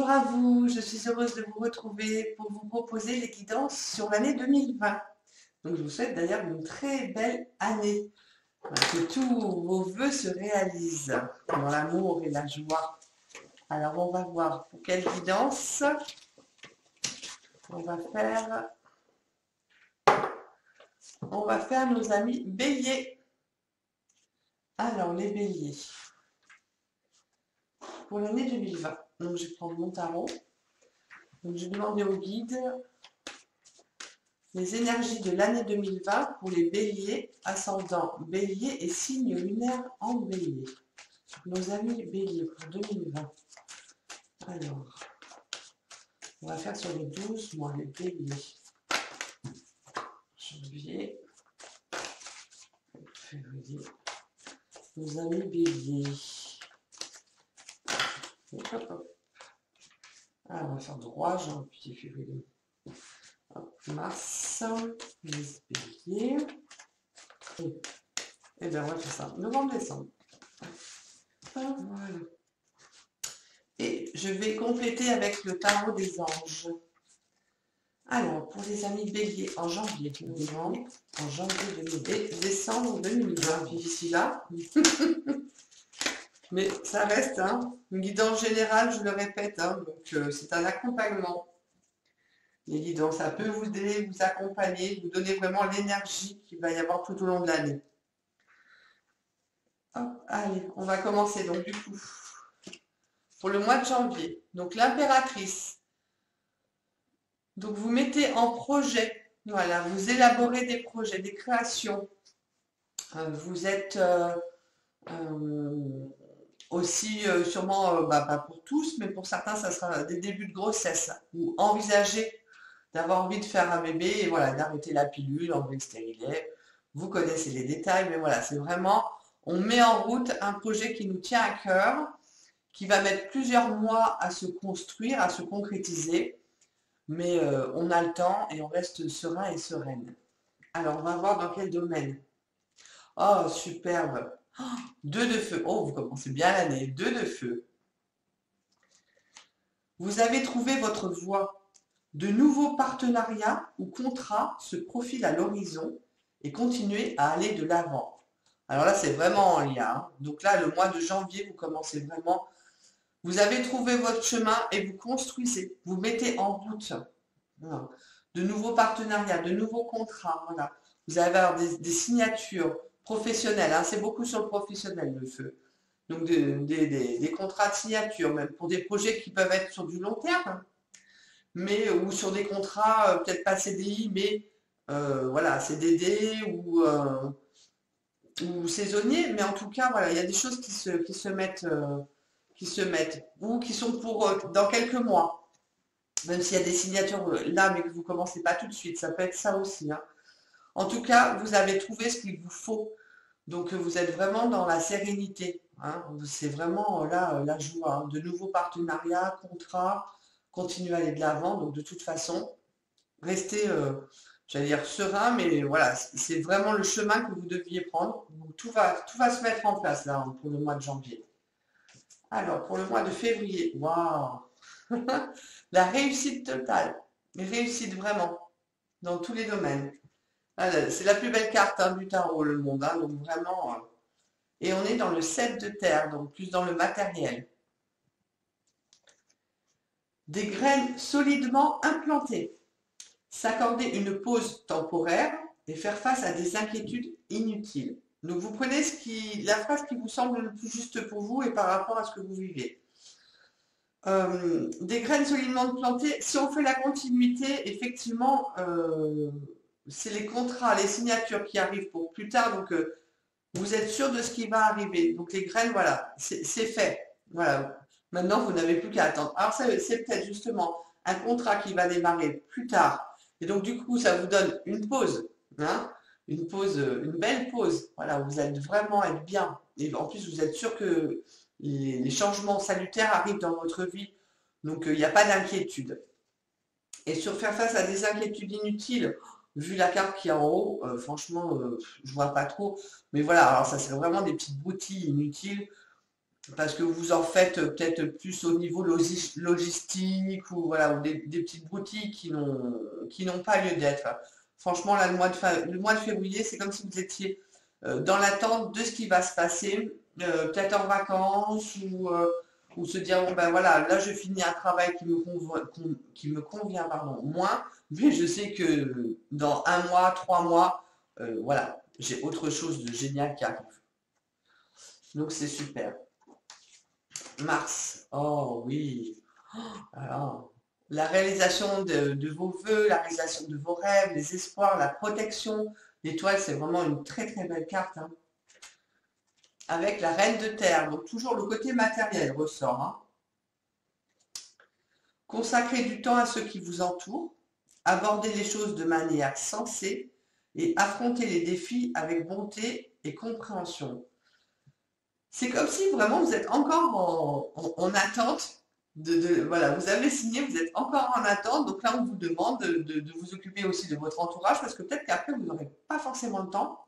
Bonjour à vous, je suis heureuse de vous retrouver pour vous proposer les guidances sur l'année 2020. Donc je vous souhaite d'ailleurs une très belle année, que tous vos vœux se réalisent dans l'amour et la joie. Alors on va voir pour quelle guidance on va faire. On va faire nos amis béliers. Alors les béliers, pour l'année 2020, donc je vais prendre mon tarot. Donc je vais demander au guide les énergies de l'année 2020 pour les béliers, ascendant bélier et signe lunaire en bélier. Nos amis béliers pour 2020. Alors, on va faire sur les 12 mois, les béliers. Janvier, février. Nos amis béliers. Hop, hop, hop. Alors, on va faire droit, janvier, février. Mars, les béliers. Et bien, on va faire ça. Novembre, décembre. Voilà. Et je vais compléter avec le tarot des anges. Alors, pour les amis béliers, en janvier 2020, en janvier 2020 et décembre 2020, puis d'ici là. Mais ça reste une guidance générale, je le répète, donc c'est un accompagnement. Les guidances, ça peut vous aider, vous accompagner, vous donner vraiment l'énergie qu'il va y avoir tout au long de l'année. Allez, on va commencer donc du coup. Pour le mois de janvier, donc l'impératrice. Donc vous mettez en projet, voilà, vous élaborez des projets, des créations. Vous êtes aussi sûrement, pas pour tous, mais pour certains, ça sera des débuts de grossesse. Vous envisagez d'avoir envie de faire un bébé et voilà, d'arrêter la pilule, enlever le stérilet. Vous connaissez les détails, mais voilà, c'est vraiment, on met en route un projet qui nous tient à cœur, qui va mettre plusieurs mois à se construire, à se concrétiser, mais on a le temps et on reste serein et sereine. Alors, on va voir dans quel domaine. Oh, superbe. Oh, 2 de feu. Oh, vous commencez bien l'année. 2 de feu. Vous avez trouvé votre voie. De nouveaux partenariats ou contrats se profilent à l'horizon et continuez à aller de l'avant. Alors là, c'est vraiment en lien. Donc là, le mois de janvier, vous commencez vraiment. Vous avez trouvé votre chemin et vous construisez. Vous mettez en route. Voilà. De nouveaux partenariats, de nouveaux contrats. Voilà. Vous allez avoir des signatures professionnelles. C'est beaucoup sur le professionnel, le feu. Donc des contrats de signature, même pour des projets qui peuvent être sur du long terme, mais ou sur des contrats, peut-être pas CDI, mais voilà, CDD ou saisonniers. Mais en tout cas, voilà, il y a des choses qui se mettent, ou qui sont pour dans quelques mois. Même s'il y a des signatures là, mais que vous ne commencez pas tout de suite, ça peut être ça aussi. En tout cas, vous avez trouvé ce qu'il vous faut. Donc, vous êtes vraiment dans la sérénité. C'est vraiment là la joie. De nouveaux partenariats, contrats, continuez à aller de l'avant. Donc, de toute façon, restez, j'allais dire, serein, mais voilà, c'est vraiment le chemin que vous deviez prendre. Donc, tout va se mettre en place là pour le mois de janvier. Alors, pour le mois de février, waouh! La réussite totale, mais réussite vraiment, dans tous les domaines. C'est la plus belle carte du tarot, le monde, donc vraiment. Et on est dans le 7 de terre, donc plus dans le matériel. Des graines solidement implantées. S'accorder une pause temporaire et faire face à des inquiétudes inutiles. Donc vous prenez la phrase qui vous semble le plus juste pour vous et par rapport à ce que vous vivez. Des graines solidement plantées, si on fait la continuité, effectivement, c'est les contrats, les signatures qui arrivent pour plus tard, donc vous êtes sûr de ce qui va arriver. Donc les graines, voilà, c'est fait. Voilà. Maintenant, vous n'avez plus qu'à attendre. Alors c'est peut-être justement un contrat qui va démarrer plus tard. Et donc du coup, ça vous donne une pause. Une pause, une belle pause. Voilà, vous allez vraiment être bien. Et en plus, vous êtes sûr que les changements salutaires arrivent dans votre vie. Donc, il n'y a pas d'inquiétude. Et sur faire face à des inquiétudes inutiles, vu la carte qui est en haut, franchement, je vois pas trop. Mais voilà, alors ça serait vraiment des petites broutilles inutiles. parce que vous en faites peut-être plus au niveau logistique ou voilà, ou des petites boutiques qui n'ont pas lieu d'être. Franchement, là, le mois de février, c'est comme si vous étiez dans l'attente de ce qui va se passer, peut-être en vacances ou se dire, bon ben voilà, là je finis un travail qui me convient pardon, moins, mais je sais que dans un mois, 3 mois, voilà, j'ai autre chose de génial qui arrive. Donc c'est super. Mars, oh oui. Alors, la réalisation de vos vœux, la réalisation de vos rêves, les espoirs, la protection. L'étoile, c'est vraiment une très très belle carte, hein. Avec la reine de terre, donc toujours le côté matériel ressort, hein. Consacrez du temps à ceux qui vous entourent, abordez les choses de manière sensée et affrontez les défis avec bonté et compréhension. C'est comme si vraiment vous êtes encore en attente voilà, vous avez signé, vous êtes encore en attente, donc là on vous demande de vous occuper aussi de votre entourage parce que peut-être qu'après vous n'aurez pas forcément le temps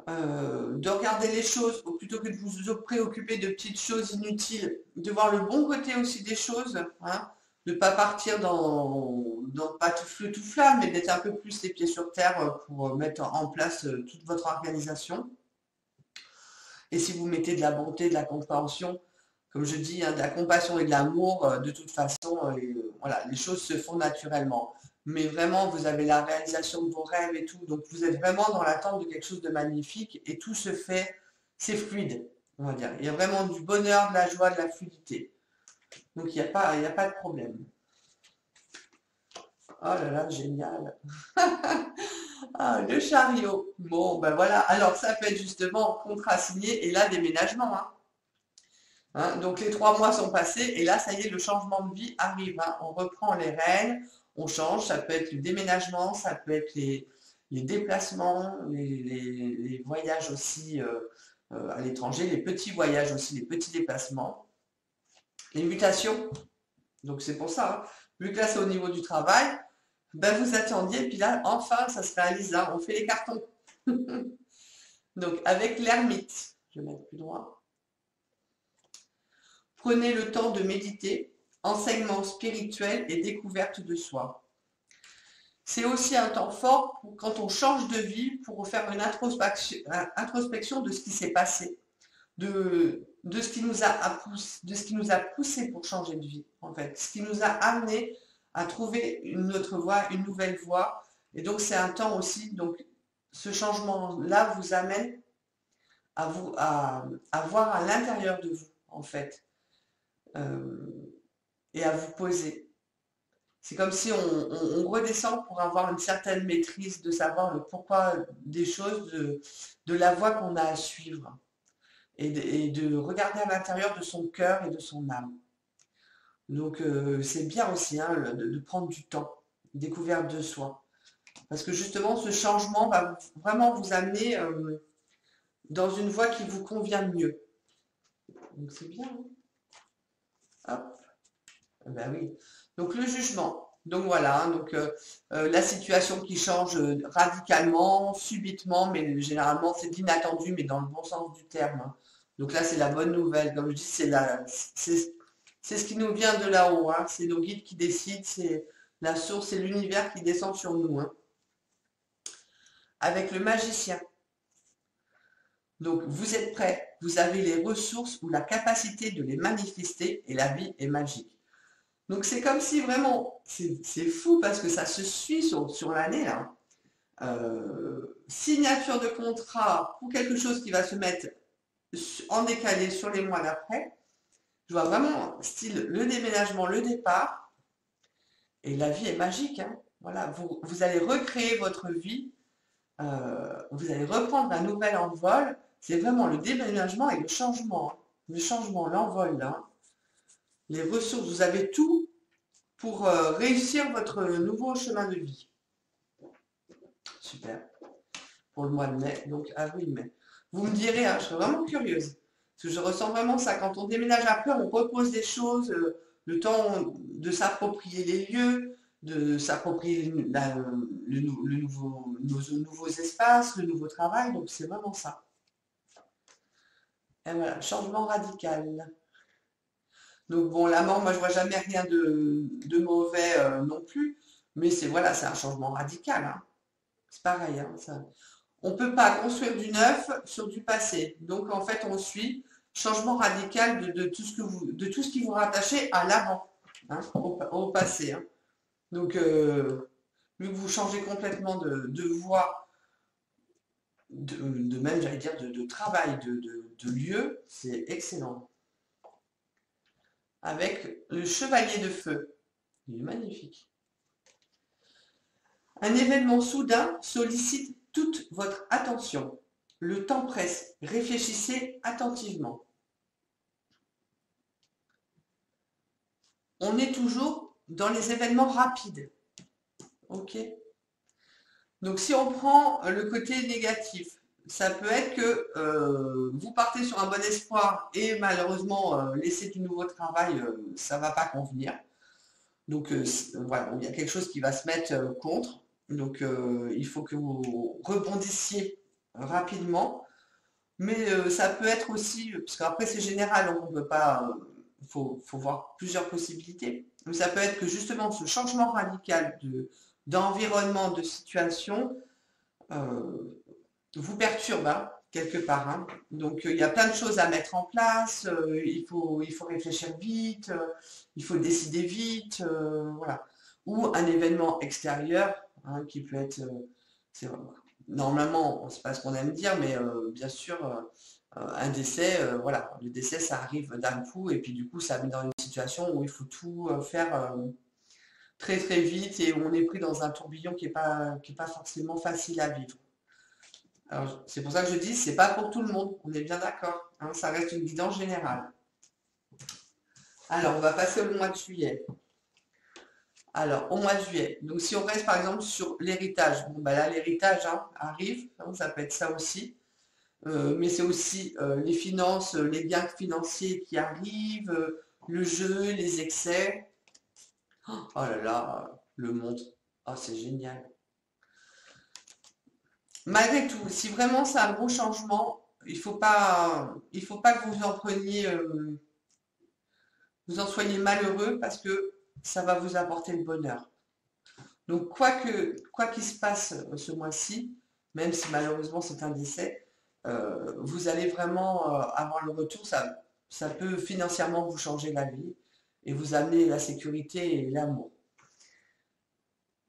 de regarder les choses plutôt que de vous préoccuper de petites choses inutiles, de voir le bon côté aussi des choses, hein, de ne pas partir dans pas tout feu tout flamme, mais d'être un peu plus les pieds sur terre pour mettre en place toute votre organisation. Et si vous mettez de la bonté, de la compréhension, comme je dis, hein, de la compassion et de l'amour, de toute façon, voilà, les choses se font naturellement. Mais vraiment, vous avez la réalisation de vos rêves et tout, donc vous êtes vraiment dans l'attente de quelque chose de magnifique et tout se fait, c'est fluide, on va dire. Il y a vraiment du bonheur, de la joie, de la fluidité. Donc il y a pas de problème. Oh là là, génial. Ah, le chariot. Bon, ben voilà. Alors, ça peut être justement contrat signé et là, déménagement, hein. Hein, donc les 3 mois sont passés et là, ça y est, le changement de vie arrive, hein. On reprend les rênes, on change. Ça peut être le déménagement, ça peut être les déplacements, les voyages aussi à l'étranger, les petits voyages aussi, les petits déplacements, les mutations. Donc c'est pour ça, hein. Vu que là, c'est au niveau du travail, ben vous attendiez, et puis là, enfin, ça se réalise, hein. On fait les cartons. Donc avec l'ermite, je vais mettre plus droit. Prenez le temps de méditer, enseignement spirituel et découverte de soi. C'est aussi un temps fort quand on change de vie pour faire une introspection de ce qui s'est passé, de ce qui nous a poussé pour changer de vie, en fait, ce qui nous a amené à trouver une autre voie, une nouvelle voie. Et donc c'est un temps aussi, donc ce changement-là vous amène à voir à l'intérieur de vous, en fait, et à vous poser. C'est comme si on redescend pour avoir une certaine maîtrise, de savoir le pourquoi des choses, de la voie qu'on a à suivre, et de regarder à l'intérieur de son cœur et de son âme. Donc c'est bien aussi, hein, de prendre du temps, découverte de soi. Parce que justement, ce changement va vraiment vous amener dans une voie qui vous convient mieux. Donc c'est bien, hein. Hop. Ben oui. Donc le jugement. Donc voilà, hein, donc la situation qui change radicalement, subitement, mais généralement c'est d'inattendu, mais dans le bon sens du terme, hein. Donc là c'est la bonne nouvelle. Comme je dis, c'est ce qui nous vient de là-haut, hein. C'est nos guides qui décident, c'est la source, c'est l'univers qui descend sur nous, hein. Avec le magicien. Donc vous êtes prêts, vous avez les ressources ou la capacité de les manifester et la vie est magique. Donc c'est comme si vraiment, c'est fou parce que ça se suit sur l'année là. Signature de contrat pour quelque chose qui va se mettre en décalé sur les mois d'après. Je vois vraiment style le déménagement, le départ, et la vie est magique, hein. Voilà, vous allez recréer votre vie, vous allez reprendre un nouvel envol. C'est vraiment le déménagement et le changement, l'envol là. Les ressources, vous avez tout pour réussir votre nouveau chemin de vie. Super. Pour le mois de mai, donc avril-mai. Vous me direz, hein, je serais vraiment curieuse. Parce que je ressens vraiment ça. Quand on déménage après, on repose des choses, le temps de s'approprier les lieux, de s'approprier nos nouveaux espaces, le nouveau travail. Donc c'est vraiment ça. Et voilà, changement radical. Donc bon, la mort, moi je vois jamais rien de mauvais non plus, mais c'est voilà, c'est un changement radical, hein. C'est pareil, hein, ça. On ne peut pas construire du neuf sur du passé. Donc en fait, on suit changement radical de tout ce que de tout ce qui vous rattachez à l'avant, hein, au passé, hein. Donc vu que vous changez complètement de voie, de même, j'allais dire, de travail, de lieu, c'est excellent. Avec le chevalier de feu. Il est magnifique. Un événement soudain sollicite toute votre attention. Le temps presse. Réfléchissez attentivement. On est toujours dans les événements rapides. Ok. Donc si on prend le côté négatif, ça peut être que vous partez sur un bon espoir et malheureusement laisser du nouveau travail, ça ne va pas convenir. Donc voilà, il y a quelque chose qui va se mettre contre. Donc il faut que vous rebondissiez rapidement. Mais ça peut être aussi, parce qu'après c'est général, donc on peut pas, faut voir plusieurs possibilités. Mais ça peut être que justement ce changement radical d'environnement, de situation, euh, vous perturbe, hein, quelque part, hein. Donc il y a plein de choses à mettre en place, il faut réfléchir vite, il faut décider vite, voilà. Ou un événement extérieur, hein, qui peut être, c'est normalement, c'est pas ce qu'on aime dire, mais bien sûr, un décès, voilà, le décès ça arrive d'un coup et puis du coup ça met dans une situation où il faut tout faire très très vite et où on est pris dans un tourbillon qui est pas forcément facile à vivre. Alors, c'est pour ça que je dis, c'est pas pour tout le monde, on est bien d'accord, hein, ça reste une guidance générale. Alors, on va passer au mois de juillet. Alors, au mois de juillet, donc si on reste par exemple sur l'héritage, bon, bah là, l'héritage hein, arrive, hein, ça peut être ça aussi. Mais c'est aussi les finances, les gains financiers qui arrivent, le jeu, les excès. Oh là là, le monde. Oh, c'est génial. Malgré tout, si vraiment c'est un gros changement, il faut pas que vous en preniez, vous en soyez malheureux parce que ça va vous apporter le bonheur. Donc, quoi qu'il se passe ce mois-ci, même si malheureusement c'est un décès, vous allez vraiment avoir le retour. Ça peut financièrement vous changer la vie et vous amener la sécurité et l'amour.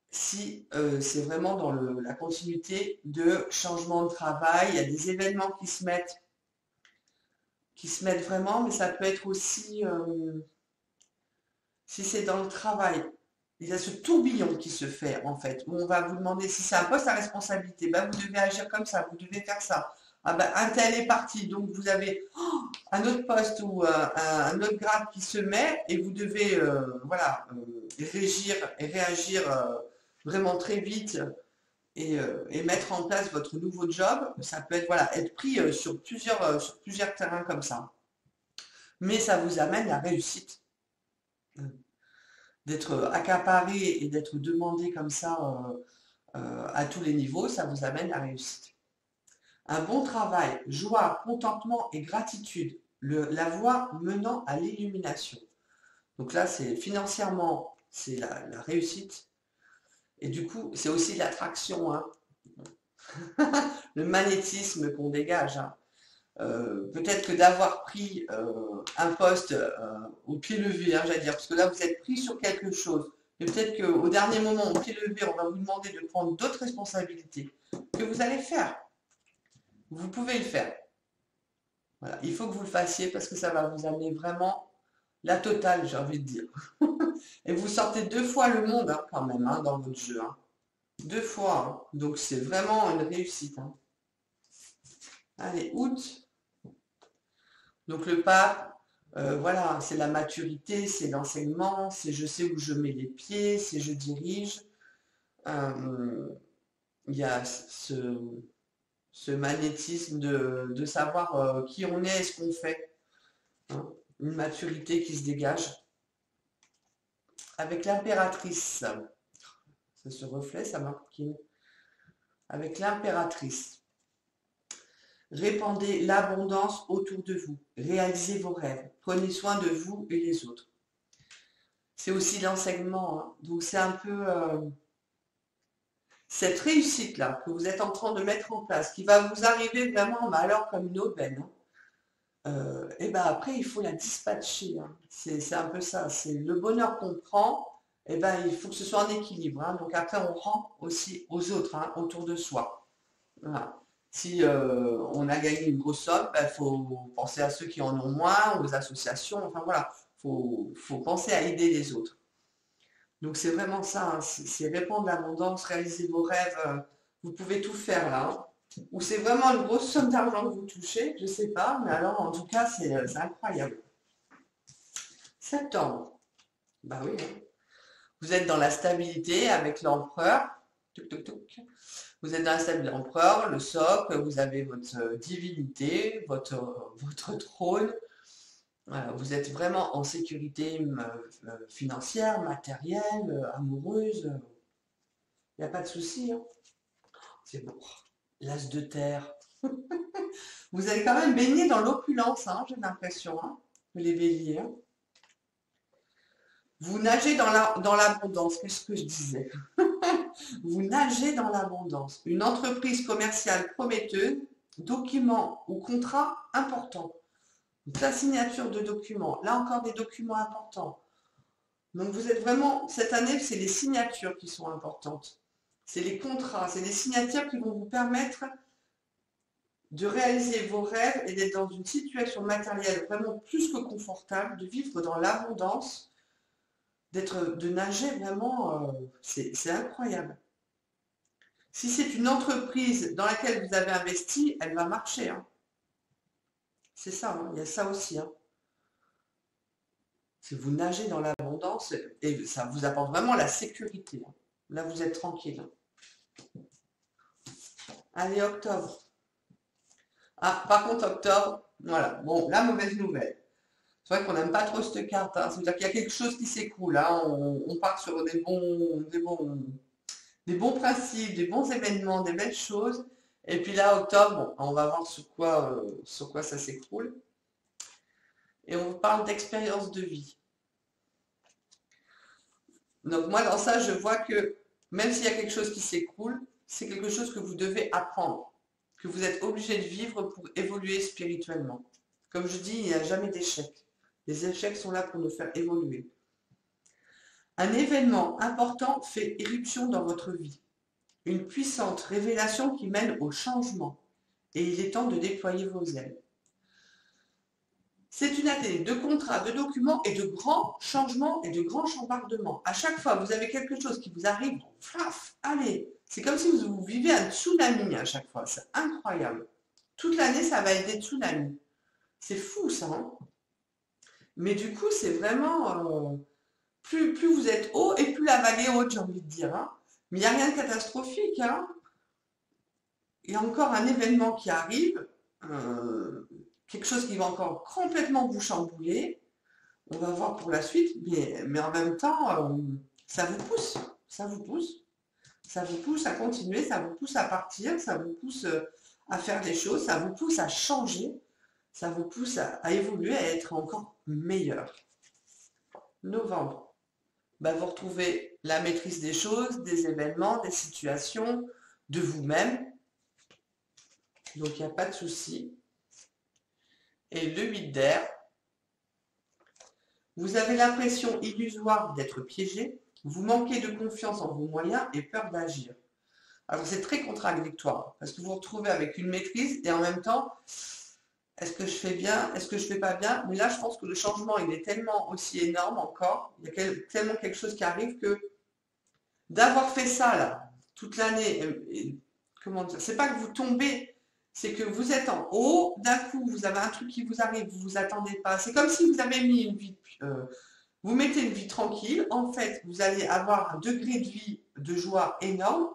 Si c'est vraiment dans la continuité de changement de travail, il y a des événements qui se mettent vraiment, mais ça peut être aussi, si c'est dans le travail, il y a ce tourbillon qui se fait en fait, où on va vous demander si c'est un poste à responsabilité, ben, vous devez agir comme ça, vous devez faire ça. Ah ben, un tel est parti, donc vous avez un autre poste ou un autre grade qui se met et vous devez voilà, régir et réagir vraiment très vite et mettre en place votre nouveau job. Ça peut être, voilà, être pris sur plusieurs terrains comme ça. Mais ça vous amène la réussite. D'être accaparé et d'être demandé comme ça à tous les niveaux, ça vous amène à la réussite. Un bon travail, joie, contentement et gratitude, la voie menant à l'illumination. Donc là, c'est financièrement, c'est la réussite. Et du coup, c'est aussi l'attraction, hein. Le magnétisme qu'on dégage, hein. Peut-être que d'avoir pris un poste au pied levé, hein, j'allais dire, parce que là vous êtes pris sur quelque chose, mais peut-être qu'au dernier moment, au pied levé, on va vous demander de prendre d'autres responsabilités que vous allez faire. Vous pouvez le faire. Voilà. Il faut que vous le fassiez parce que ça va vous amener vraiment la totale, j'ai envie de dire. Et vous sortez 2 fois le monde hein, quand même hein, dans votre jeu. Hein. 2 fois. Hein. Donc c'est vraiment une réussite. Hein. Allez, août. Donc le pape, voilà, c'est la maturité, c'est l'enseignement, c'est je sais où je mets les pieds, c'est je dirige. Euh, il y a ce magnétisme de savoir qui on est et ce qu'on fait. Hein. Une maturité qui se dégage. Avec l'impératrice, ça se reflète, ça marque. Avec l'impératrice. Répandez l'abondance autour de vous. Réalisez vos rêves. Prenez soin de vous et les autres. C'est aussi l'enseignement, hein. Donc c'est un peu cette réussite-là que vous êtes en train de mettre en place, qui va vous arriver vraiment alors comme une aubaine, hein. Et ben après, il faut la dispatcher, hein. C'est un peu ça. C'est le bonheur qu'on prend. Et ben, il faut que ce soit en équilibre, hein. Donc après, on rend aussi aux autres, hein, autour de soi. Voilà. Si on a gagné une grosse somme, il faut penser à ceux qui en ont moins, aux associations. Enfin voilà, faut penser à aider les autres. Donc c'est vraiment ça, hein. C'est répandre l'abondance, réaliser vos rêves. Vous pouvez tout faire là, hein. Ou c'est vraiment une grosse somme d'argent que vous touchez, je ne sais pas, mais alors en tout cas, c'est incroyable. Septembre, bah oui, hein. Vous êtes dans la stabilité avec l'empereur. Touc, touc, touc. Vous êtes dans la stabilité de l'empereur, le socle, vous avez votre divinité, votre trône. Vous êtes vraiment en sécurité financière, matérielle, amoureuse. Il n'y a pas de souci, hein. C'est bon. L'as de terre. Vous allez quand même baigner dans l'opulence, hein, j'ai l'impression, hein, les béliers, hein. Vous nagez dans l'abondance, qu'est-ce que je disais? Vous nagez dans l'abondance. Une entreprise commerciale prometteuse, document ou contrat important. Donc, la signature de documents, là encore des documents importants. Donc vous êtes vraiment, cette année, c'est les signatures qui sont importantes. C'est les contrats, c'est les signatures qui vont vous permettre de réaliser vos rêves et d'être dans une situation matérielle vraiment plus que confortable, de vivre dans l'abondance, de nager vraiment, c'est incroyable. Si c'est une entreprise dans laquelle vous avez investi, elle va marcher, hein. C'est ça, hein, il y a ça aussi, hein. Si vous nagez dans l'abondance, et ça vous apporte vraiment la sécurité, hein. Là, vous êtes tranquille, hein. Allez, octobre. Ah, par contre, octobre, voilà. Bon, la mauvaise nouvelle. C'est vrai qu'on n'aime pas trop cette carte, hein. C'est-à-dire qu'il y a quelque chose qui s'écroule, hein. On part sur des bons principes, des bons événements, des belles choses. Et puis là, octobre, bon, on va voir sur quoi ça s'écroule. Et on parle d'expérience de vie. Donc moi, dans ça, je vois que même s'il y a quelque chose qui s'écroule, c'est quelque chose que vous devez apprendre, que vous êtes obligé de vivre pour évoluer spirituellement. Comme je dis, il n'y a jamais d'échec. Les échecs sont là pour nous faire évoluer. Un événement important fait éruption dans votre vie. Une puissante révélation qui mène au changement. Et il est temps de déployer vos ailes. C'est une année de contrats, de documents et de grands changements et de grands chambardements. À chaque fois, vous avez quelque chose qui vous arrive, flaf, allez. C'est comme si vous vivez un tsunami à chaque fois. C'est incroyable. Toute l'année, ça va être des tsunamis. C'est fou, ça, hein. Mais du coup, c'est vraiment... plus vous êtes haut et plus la vague est haute, j'ai envie de dire, hein. Mais il n'y a rien de catastrophique, hein. Il y a encore un événement qui arrive, quelque chose qui va encore complètement vous chambouler. On va voir pour la suite, mais en même temps, ça vous pousse, ça vous pousse, ça vous pousse à continuer, ça vous pousse à partir, ça vous pousse à faire des choses, ça vous pousse à changer, ça vous pousse à évoluer, à être encore meilleur. Novembre, vous retrouvez la maîtrise des choses, des événements, des situations, de vous-même. Donc il n'y a pas de souci. Et le 8 d'air, vous avez l'impression illusoire d'être piégé, vous manquez de confiance en vos moyens et peur d'agir. Alors c'est très contradictoire, parce que vous vous retrouvez avec une maîtrise et en même temps, est-ce que je fais bien, est-ce que je fais pas bien? Mais là, je pense que le changement, il est tellement aussi énorme encore, il y a tellement quelque chose qui arrive que d'avoir fait ça là, toute l'année, comment dire, c'est pas que vous tombez, c'est que vous êtes en haut, d'un coup, vous avez un truc qui vous arrive, vous vous attendez pas. C'est comme si vous avez mis une vie, vous mettez une vie tranquille. En fait, vous allez avoir un degré de vie, de joie énorme.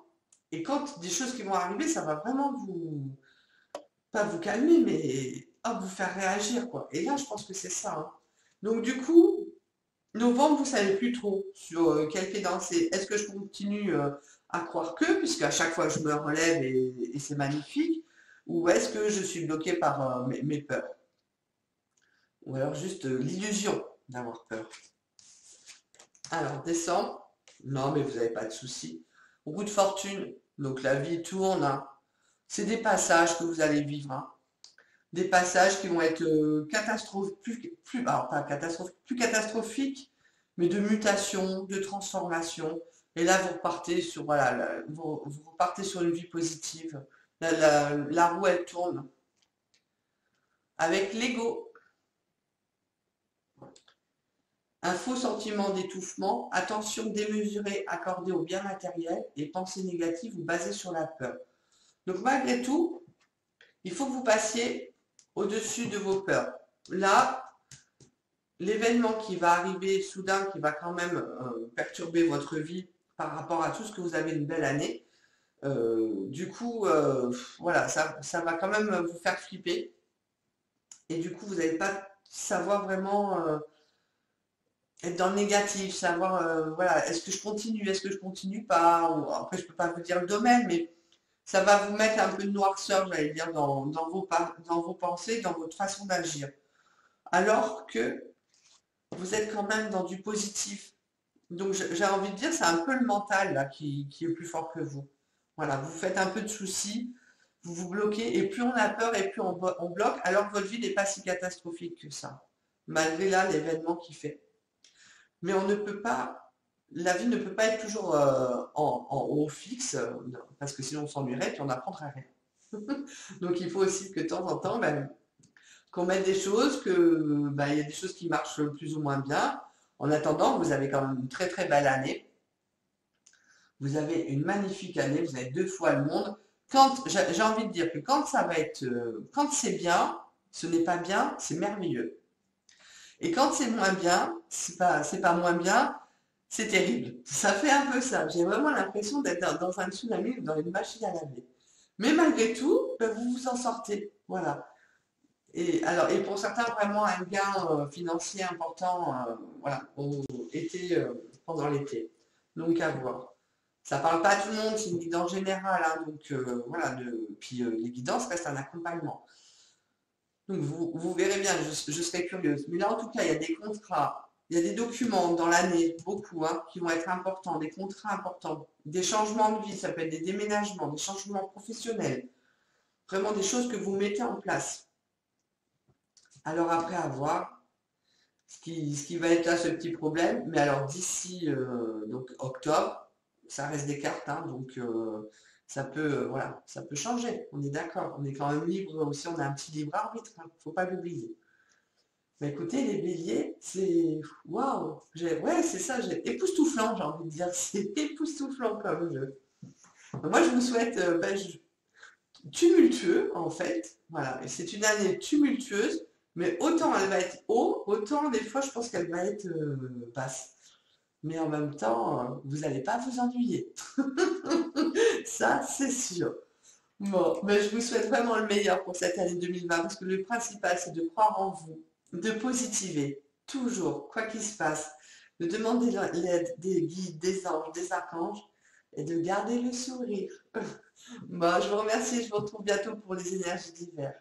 Et quand des choses qui vont arriver, ça va vraiment pas vous calmer, mais vous faire réagir, quoi. Et là, je pense que c'est ça, hein. Donc, du coup, novembre, vous savez plus trop sur quel pied danser. Est-ce que je continue à croire que, puisqu'à chaque fois, je me relève et c'est magnifique. Ou est-ce que je suis bloqué par mes peurs? Ou alors juste l'illusion d'avoir peur. Alors, décembre, non, mais vous n'avez pas de soucis. Beaucoup de fortune, donc la vie tourne, hein. C'est des passages que vous allez vivre, hein. Des passages qui vont être alors pas plus catastrophiques, mais de mutation, de transformation. Et là, vous repartez sur, voilà, vous repartez sur une vie positive. La roue, elle tourne. Avec l'ego, un faux sentiment d'étouffement, attention démesurée accordée au bien matériel et pensée négative ou basée sur la peur. Donc malgré tout, il faut que vous passiez au-dessus de vos peurs. Là, l'événement qui va arriver soudain, qui va quand même perturber votre vie par rapport à tout ce que vous avez une belle année, du coup, voilà, ça va quand même vous faire flipper. Et du coup, vous n'allez pas savoir vraiment être dans le négatif, savoir, voilà, est-ce que je continue pas, ou, après, je peux pas vous dire le domaine, mais ça va vous mettre un peu de noirceur, j'allais dire, dans vos pensées, dans votre façon d'agir. Alors que vous êtes quand même dans du positif. Donc j'ai envie de dire, c'est un peu le mental là qui est plus fort que vous. Voilà, vous faites un peu de soucis, vous vous bloquez, et plus on a peur et plus on bloque, alors que votre vie n'est pas si catastrophique que ça, malgré là l'événement qui fait. Mais on ne peut pas, la vie ne peut pas être toujours en haut fixe, parce que sinon on s'ennuierait et on n'apprendrait rien. Donc il faut aussi que de temps en temps, ben, qu'on mette des choses, que ben, il y a des choses qui marchent plus ou moins bien. En attendant, vous avez quand même une très très belle année. Vous avez une magnifique année, vous avez 2 fois le monde. Quand j'ai envie de dire que quand ça va être, quand c'est bien, ce n'est pas bien, c'est merveilleux. Et quand c'est moins bien, c'est pas moins bien, c'est terrible. Ça fait un peu ça. J'ai vraiment l'impression d'être dans un tsunami ou dans une machine à laver. Mais malgré tout, ben, vous vous en sortez. Voilà. Et alors, et pour certains, vraiment un gain financier important, voilà, pendant l'été. Donc à voir. Ça parle pas à tout le monde, c'est une guidance générale, hein, donc voilà. Puis les guidances restent un accompagnement. Donc vous verrez bien, je serai curieuse. Mais là, en tout cas, il y a des contrats, il y a des documents dans l'année, beaucoup, hein, qui vont être importants, des contrats importants, des changements de vie, ça peut être des déménagements, des changements professionnels, vraiment des choses que vous mettez en place. Alors après, à voir ce qui va être là, ce petit problème. Mais alors d'ici donc octobre, ça reste des cartes, hein, donc ça peut, voilà, ça peut changer. On est d'accord. On est quand même libre aussi, on a un petit libre arbitre, hein, faut pas l'oublier. Mais écoutez, les béliers, c'est waouh! Ouais, c'est ça, époustouflant, j'ai envie de dire. C'est époustouflant comme jeu. Moi, je vous souhaite tumultueux, en fait. Voilà, et c'est une année tumultueuse, mais autant elle va être haut, autant des fois, je pense qu'elle va être basse. Mais en même temps, vous n'allez pas vous ennuyer. Ça, c'est sûr. Bon, mais je vous souhaite vraiment le meilleur pour cette année 2020, parce que le principal, c'est de croire en vous, de positiver, toujours, quoi qu'il se passe, de demander l'aide des guides, des anges, des archanges, et de garder le sourire. Bon, je vous remercie, je vous retrouve bientôt pour les énergies d'hiver.